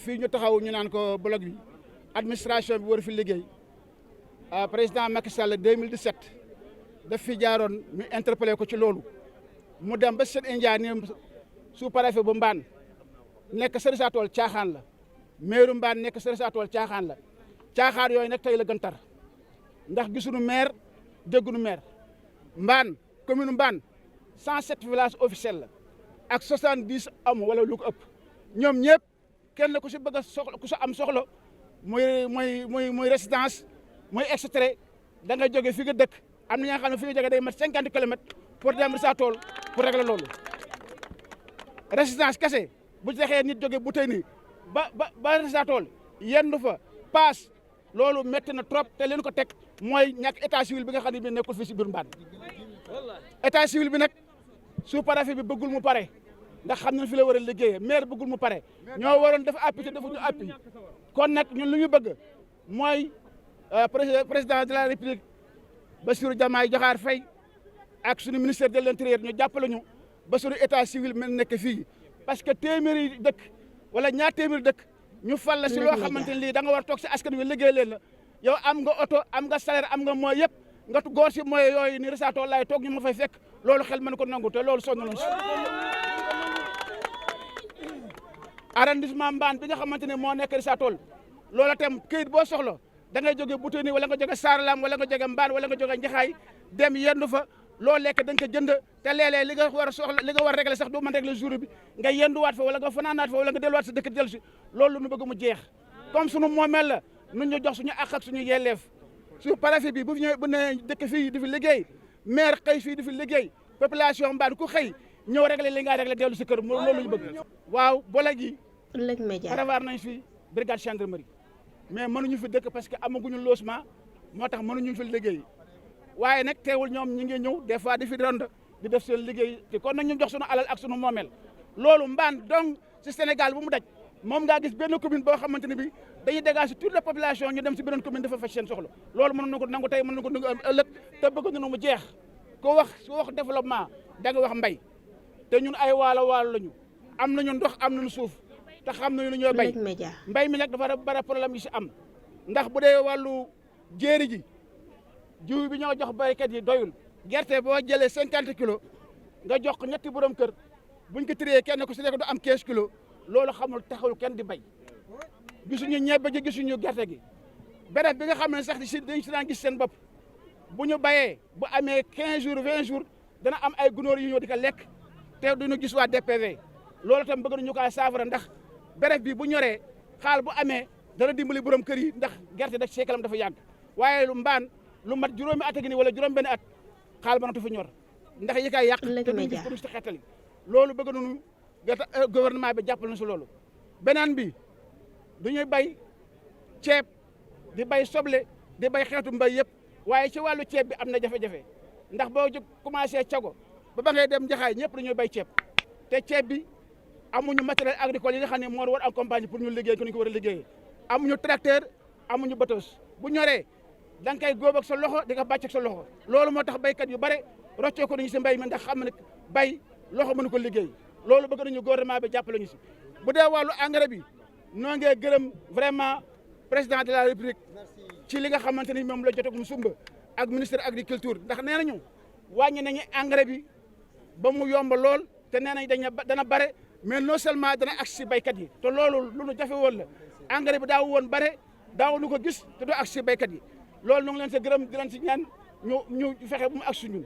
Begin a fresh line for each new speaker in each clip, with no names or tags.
fii ñu taxaw ñu naan ko bloc bi administration bi war fi liggéey président Macky Sall 2017 daf fi jaaroon ñu interpellé ko ci loolu mu dem ba seen India ni sous-préfet bu Mbane nekk Serigne Sa Tool caaxaan la maire Mbane nekk Serigne Sa Tool caaxaan la caaxaan yooyu nag tey la gën tar ndax gisuñu maire dégguñu maire Mbane commune Mbane 107 villages officiels la ak 70 am wala lu ko ëpp ñoom ñëpp kenn ku si bëgg a soxla ku si am soxla muy résidence muy extrait da nga jóge fi nga dëkk am na ñoo xam ne fi nga jóge day mat 50 kilomètres pour dem sa tool pour régler loolu résidence kese bu taxee nit jóge bu tey nii ba sa tool yendu fa paas loolu métti na trop te leen ko teg mooy ñàkk état civil bi nga xam ne bi nekkul fii si biir Mbane état civil bi nag sous-préfet bi bëggul mu pare ndax xam nañ fi la war a liggéeyee maire bëggul mu pare ñoo waroon def appui te defuñu appui kon nag ñun lu ñu bëgg mooy président de la république Bassirou Diomaye Diakhar Faye ak suñu ministère de l'intérieur ñu jàppale ñu ba suñu état civil mel nekk fii parce que téeméeri dëkk wala ñaar téeméeri dëkk ñu fal la si loo xamante ne lii da nga war toog si askan wi liggéey leen la yow am nga oto am nga salaire am nga mooy yëpp nga góor si mooy yooyu ni Richard Toll laay toog ñu ma fay fekk loolu xel mën ko nangu te loolu sonn nañu si arrondissement Mbane bi nga xamante ne moo nekk Richard Toll loolu itam këyit boo soxla da ngay jóge Boutonni wala nga jóge Saralam wala nga jóge Mbane wala nga jóge Njaxaay dem yendu fa loo lekk da nga ko jënd te léeg-léeg li nga war a soxla li nga war a régler sax du mën régler jour bi nga yenduwaat fa wala nga fanaanaat fa wala nga delluwaat sa dëkk dellu si loolu nu bëgg mu jeex comme sunu moomeel la nun ñu jox suñu àq ak suñu yelleef su préfet bi bu ñëwee bu ne dëkk fii di fi liggéey maire xëy fii di fi liggéey population Mbane ku xëy ñëw régler li nga régler dellu si kër loolu ñu bëgg waaw boole gi prévoir nañ fi brigade gendarmerie mais mënuñu fi dëkk parce que amaguñu logement moo tax mënuñu fi liggéey waaye nag teewul ñoom ñi ngi ñëw des fois di fi rond di def seen liggéey te kon nag ñu jox suñu alal ak suñu moomeel loolu Mbane donc si Sénégal bu mu daj moom ngaa gis benn commune boo xamante ne bi dañuy dégager toute la population ñu dem si beneen commune dafa faj seen soxla loolu mën na ko nangu tey mën na ko nangu ëllëg te bëgg ñu mu jeex ku wax développement da nga wax mbay te ñun ay waalo lañu am nañu ndox am nañu suuf te xam nañu lu ñoo bay mbay mi nag dafa bari problème yi si am ndax bu dee wàllu jéeri ji jiw bi ñoo jox baykat yi doyul gerte boo jëlee 50 kilos nga jox ko ñetti borom kër buñ ko tiree kenn ku si nekk du am 15 kilos loolu xamul taxawul kenn di bay gisuñu ñebe ji gisuñu gerte gi béréb bi nga xam ne sax dañ si daan gis seen bopp bu ñu bayee bu amee 15 jours 20 jours dana am ay gunóor yu ñëw di ko lekk te duñu gis waa DPV loolu tam bëgg nañu ko saafara ndax béréb bi bu ñoree xaal bu amee dana dimbali borom kër yi ndax gerte da seekalam dafa yàgg waaye lu Mbane lu mat juróomi at a ngi nii wala juróom benn at xaal mënatu fi ñor ndax yi kay yàq te duñ gis pour si xettali loolu bëgg nañu gouvernement bi jàppal na si loolu beneen bi du ñuy bay ceeb di bay soble di bay xeetu mbay yëpp waaye ci wàllu ceeb bi am na jafe-jafe ndax boo jóg commencé cago ba ngay dem Njaxaay ñëpp dañuy bay ceeb te ceeb bi amuñu matériel agricole yi nga xam ne moo war accompagner pour ñu liggéey ko ñu ko war a liggéeyee amuñu tracteur amuñu bateau bu ñoree da nga koy góob ak sa loxo di nga bàcc ak sa loxo loolu moo tax béykat yu bare roccee ko nañu si mbéy mi ndax xam ne bay loxo mënu ko liggéey loolu bëgg nañu gouvernement bi jàppale ñu si bu dee wàllu engrais bi noo ngee gërëm vraiment président de la république ci li nga xamante ni moom la jotee mu sumba ak ministre agriculture ndax nee nañu wàññi nañu engrais bi ba mu yomb lool te nee nañ dana bare mais non seulement dana agsi si béykat yi te loolu lu nu jafe woon la engrais bi daaw woon bare daaw nu ko gis te du agsi si béykat yi loolu ñu ngi leen sa gërëm di leen si ñaan ñu fexe bu mu agsi ñun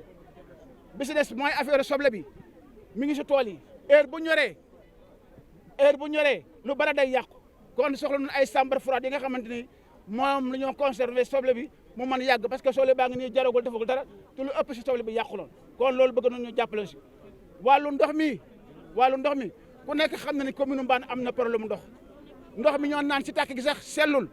bi si des mooy affaire soble bi mi ngi si tool yi heure bu ñoree lu bare day yàqu kon soxla nañu ay chambre froide yi nga xamante ni moom la ñoo conserver soble bi mu mën yàgg parce que soble baa ngi nii jaragul defagul dara te lu ëpp si soble bi yàqu loon kon loolu bëgg nañu jàppale si wàllu ndox mi ku nekk xam na ni commune Mbane am na problème ndox mi ñoo naan si tàkk gi sax sellul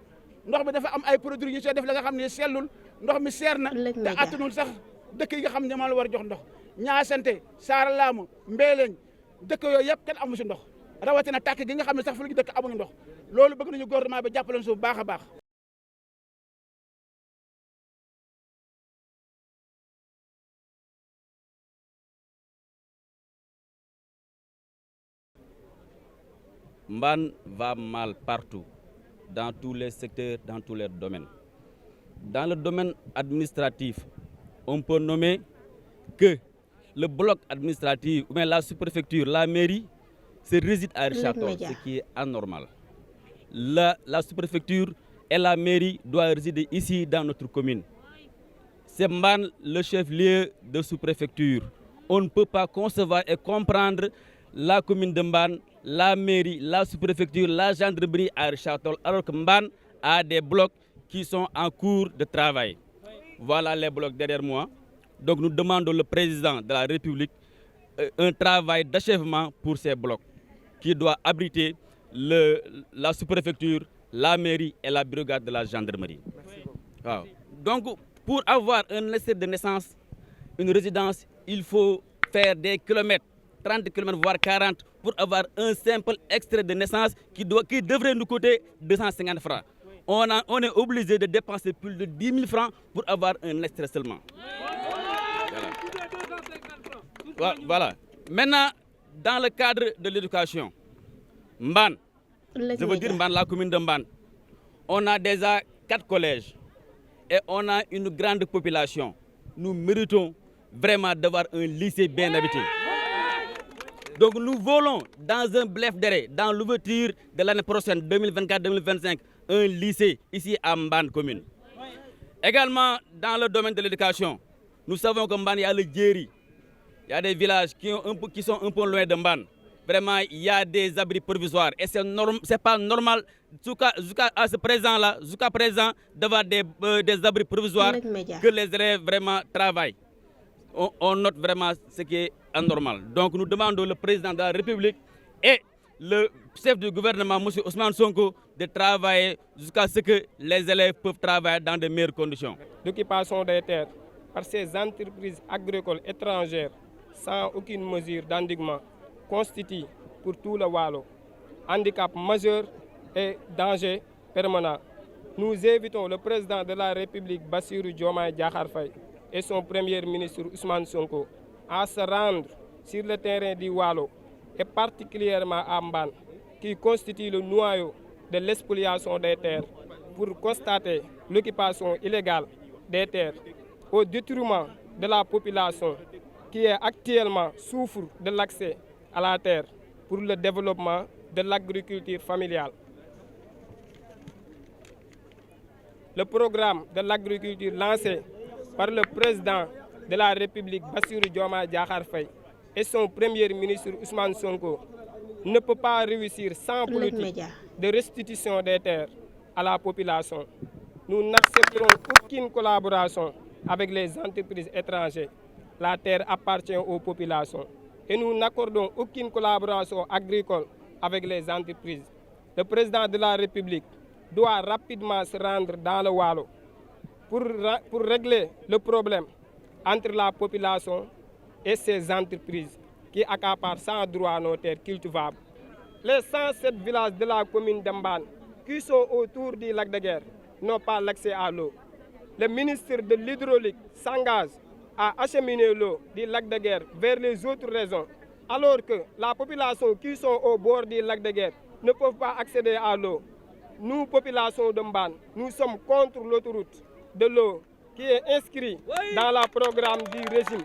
ndox mi dafa am ay produits yu see def la nga xam ne sellul ndox mi seer na te attanul sax dëkk yi nga xam ne moo la war a jox ndox Ñaasante Saaralaamu Mbéeleñ dëkk yooyu yëpp kenn amu si ndox rawatina tàkk gi nga xam ne sax fu ñu dëkk amuñu ndox loolu bëgg nañu gouvernement bi jàppale su baax a baax
Mbane va mal partout, dans tous les secteurs, dans tous les domaines. Dans le domaine administratif, on peut nommer que le bloc administratif, ou bien la sous-préfecture, la mairie, se réside à Richard-Toll, ce qui est anormal. La sous-préfecture et la mairie doivent résider ici dans notre commune. C'est Mbane le chef-lieu de sous-préfecture. On ne peut pas concevoir et comprendre la commune de Mbane, la mairie, la sous-préfecture, la gendarmerie à Richard-Toll, alors que Mbane a des blocs qui sont en cours de travail. Voilà les blocs derrière moi. Donc nous demandons au président de la République un travail d'achèvement pour ces blocs qui doit abriter la sous-préfecture, la mairie et la brigade de la gendarmerie. Wow. Donc pour avoir un extrait de naissance, une résidence, il faut faire des kilomètres, 30 km voire 40 pour avoir un simple extrait de naissance qui devrait nous coûter 250 francs. On est obligé de dépenser plus de 10 000 francs pour avoir un extrait seulement. Voilà. Maintenant, dans le cadre de l'éducation, Mbane, je veux dire Mbane, la commune de Mbane, on a déjà 4 collèges et on a une grande population. Nous méritons vraiment d'avoir un lycée bien habité. Donc nous voulons, dans un bref délai, dans l'ouverture de l'année prochaine, 2024-2025, un lycée ici à Mbane commune. Également, dans le domaine de l'éducation, nous savons que Mbane, il y a le Djeri. Il y a des villages qui sont un peu loin de Mbane. Vraiment, il y a des abris provisoires. Et ce n'est pas normal, jusqu'à présent, d'avoir des abris provisoires que les élèves vraiment travaillent. On note vraiment ce qui est anormal. Donc nous demandons au président de la République et le chef du gouvernement, M. Ousmane Sonko, de travailler jusqu'à ce que les élèves peuvent travailler dans de meilleures conditions.
L'occupation des terres par ces entreprises agricoles étrangères sans aucune mesure d'endiguement constitue pour tout le Waalo handicap majeur et danger permanent. Nous invitons le président de la République, Bassirou Diomaye Diakhar Faye, et son premier ministre Ousmane Sonko à se rendre sur le terrain du Waalo et particulièrement à Mbane, qui constitue le noyau de l'expoliation des terres, pour constater l'occupation illégale des terres au détriment de la population qui est actuellement souffre de l'accès à la terre pour le développement de l'agriculture familiale. Le programme de l'agriculture lancé par le président de la République, Bassirou Diomaye Diakhar Faye, et son premier ministre Ousmane Sonko ne peut pas réussir sans politique de restitution des terres à la population. Nous n'accepterons aucune collaboration avec les entreprises étrangères. La terre appartient aux populations et nous n'accordons aucune collaboration agricole avec les entreprises. Le président de la République doit rapidement se rendre dans le Waalo pour régler le problème entre la population et ces entreprises qui accaparent sans droit nos terres cultivables. Les 107 villages de la commune de Mbane qui sont autour du lac de Guiers n'ont pas l'accès à l'eau. Le ministre de l'Hydraulique s'engage à acheminer l'eau du lac de Guiers vers les autres régions, alors que la population qui sont au bord du lac de Guiers ne peuvent pas accéder à l'eau. Nous, population de Mbane, nous sommes contre l'autoroute de l'eau qui est inscrite dans le programme du régime.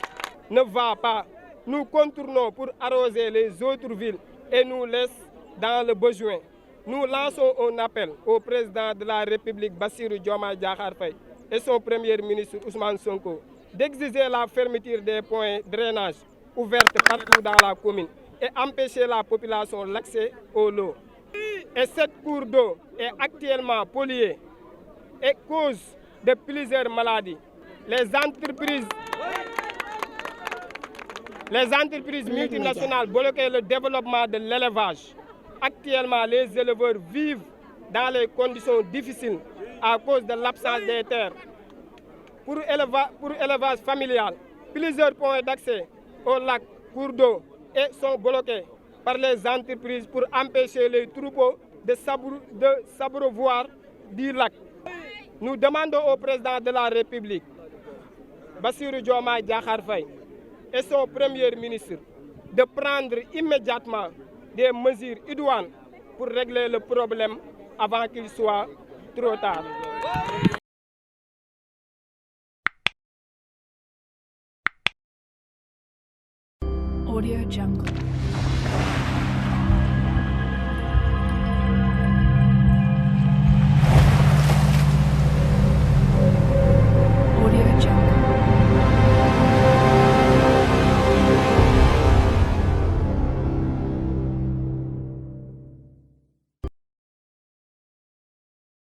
Ne va pas. Nous contournons pour arroser les autres villes et nous laisse dans le besoin. Nous lançons un appel au président de la République, Bassirou Diomaye Diakhar Faye, et son premier ministre Ousmane Sonko d'exiger la fermeture des points de drainage ouverts partout dans la commune et empêcher la population l'accès aux eaux. Et cette cour d'eau est actuellement polluée et cause de plusieurs maladies. Les entreprises multinationales bloquent le développement de l'élevage. Actuellement, les éleveurs vivent dans les conditions difficiles à cause de l'absence des terres. Pour élevage familial, plusieurs points d'accès au lac, cours d'eau sont bloqués par les entreprises pour empêcher les troupeaux de s'abreuvoir du lac. Nous demandons au président de la République, Bassirou Diomaye Diakhar Faye, et son premier ministre de prendre immédiatement des mesures idoines pour régler le problème avant qu'il soit trop tard.
Audio Jungle.